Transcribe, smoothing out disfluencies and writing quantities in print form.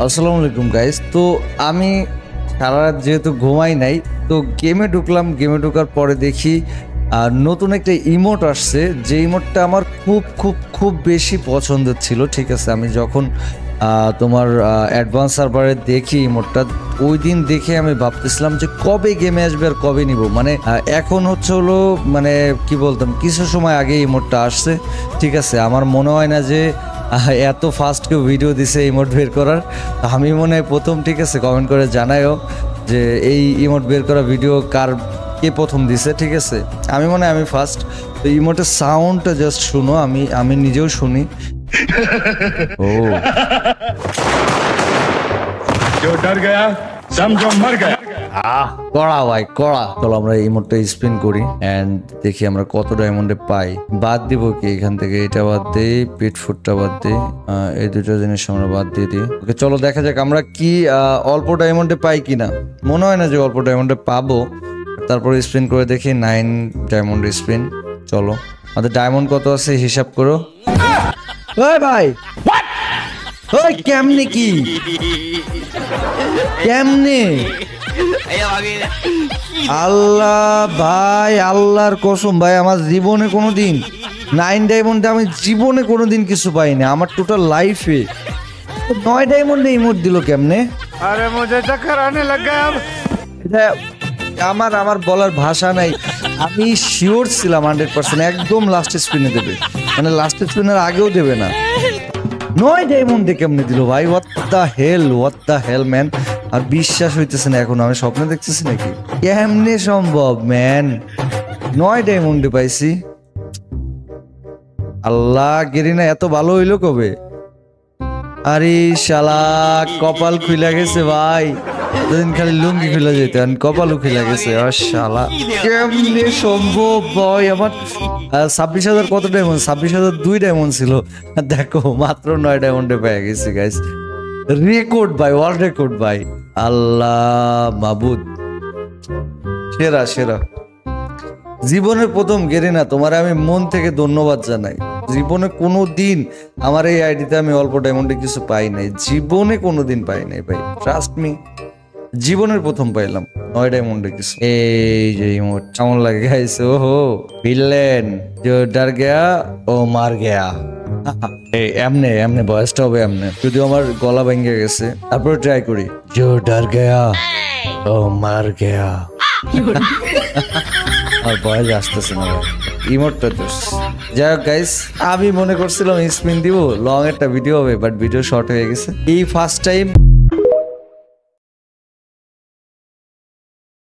আসসালামু আলাইকুম গাইস। তো আমি সারা রাত যেহেতু ঘুমাই নাই, তো গেমে ঢুকলাম। গেমে ঢোকার পরে দেখি নতুন একটা ইমোট আসছে, যে ইমোটটা আমার খুব খুব খুব বেশি পছন্দের ছিল। ঠিক আছে, আমি যখন তোমার অ্যাডভান্স সার্ভারে দেখি ইমোটটা, ওই দিন দেখে আমি ভাবতেছিলাম যে কবে গেমে আসবে আর কবে নিব। মানে এখন হলো মানে কি বলতাম, কিছু সময় আগে ইমোটটা আসছে। ঠিক আছে, আমার মনে হয় না যে এত ফাস্ট কেউ ভিডিও দিছে ইমোট বের করার। আমি মনে হয় প্রথম। ঠিক আছে, কমেন্ট করে জানাইও যে এই ইমোট বের করা ভিডিও কে প্রথম দিছে। ঠিক আছে, আমি মনে হয় আমি ফার্স্ট। তো ইমোটের সাউন্ডটা জাস্ট শুনো, আমি নিজেও শুনি। ও जो डर गया समझो मर गया। কড়া ভাই কড়া। চলো আমরা ইমোটটা স্পিন করি এন্ড দেখি আমরা কত ডায়মন্ডে পাই। বাদ দিব কি এখান থেকে, এটা বাদ দেই, পিট ফুটটা বাদ দেই, এই দুটো জিনিস আমরা বাদ দিয়ে দিই। ওকে চলো দেখা যাক আমরা কি অল্প ডায়মন্ডে পাই কিনা। মনে হয় না যে অল্প ডায়মন্ডে পাবো। তারপর স্পিন করে দেখি 9 ডায়মন্ড স্পিন। চলো আমাদের ডায়মন্ড কত আছে হিসাব করো। ওই ভাই ওই কেমনে কি কেমনে, আল্লাহ ভাই, আল্লাহর কসম ভাই, আমার জীবনে কোনোদিন 9 ডায়মন্ডে আমি জীবনে কোনোদিন কিছু পাইনি আমার টোটাল লাইফে। 9 ডায়মন্ডে ইমোট দিল কেমনে? अरे मुझे चक्कर आने लग गया अब। এটা আমার বলার ভাষা নাই। আমি শিওর ছিলাম 100% একদম লাস্ট স্পিনে দেবে, মানে লাস্ট স্পিনের আগেও দেবে না। 9 ডায়মন্ডে কেমনে দিল ভাই? What the hell man. আর বিশ্বাস হইতেছে না এখন, আমি স্বপ্নে দেখতেছি নাকি? কেমনে সম্ভব ম্যান? 9 ডায়মন্ডে পাইছি। আল্লাহ, গেরিনা এত ভালো হইলো কবে? আরে শালা কপাল খুইলা গেছে ভাই। দুদিন খালি লুঙ্গি খুলে যেত, কপালও খুলে গেছে। শালা কেমনে সম্ভব ভাই? আমার 26,000 কত ডায়মন্ড? 26,002 ডায়মন্ড ছিল। দেখো মাত্র 9 ডায়মন্ডে পেয়ে গেছি গাইস। রেকর্ড ভাই, ওয়ার্ল্ড রেকর্ড ভাই। আল্লাহ মাবুদ, সেরা সেরা। জীবনের প্রথম গেরিনা, তোমার আমি মন থেকে ধন্যবাদ জানাই। জীবনে কোনো দিন আমার এই আইডিতে আমি অল্প ডায়মন্ডে কিছু পাই নাই, জীবনে কোনো দিন পাই নাই ভাই, ট্রাস্ট মি। জীবনের প্রথম পাইলাম 9 ডায়মন্ডে কিছু। এই যে ইমোট কেমন লাগে গাইস? ওহো, ভিলেন जो डर गया ও মার গয়া। এই এমনে ভয়েসটা হবে এমনে, যদিও আমার গলা ভেঙে গেছে। তারপরে ট্রাই করি, जो डर गया ও মার গয়া। আর ভয়েস আসতেছে না ইমোটটা তো। যাই হোক গাইস, আমি মনে করছিলাম স্পিন দিব, লং একটা ভিডিও হবে, বাট ভিডিও শর্ট হয়ে গেছে। এই ফার্স্ট টাইম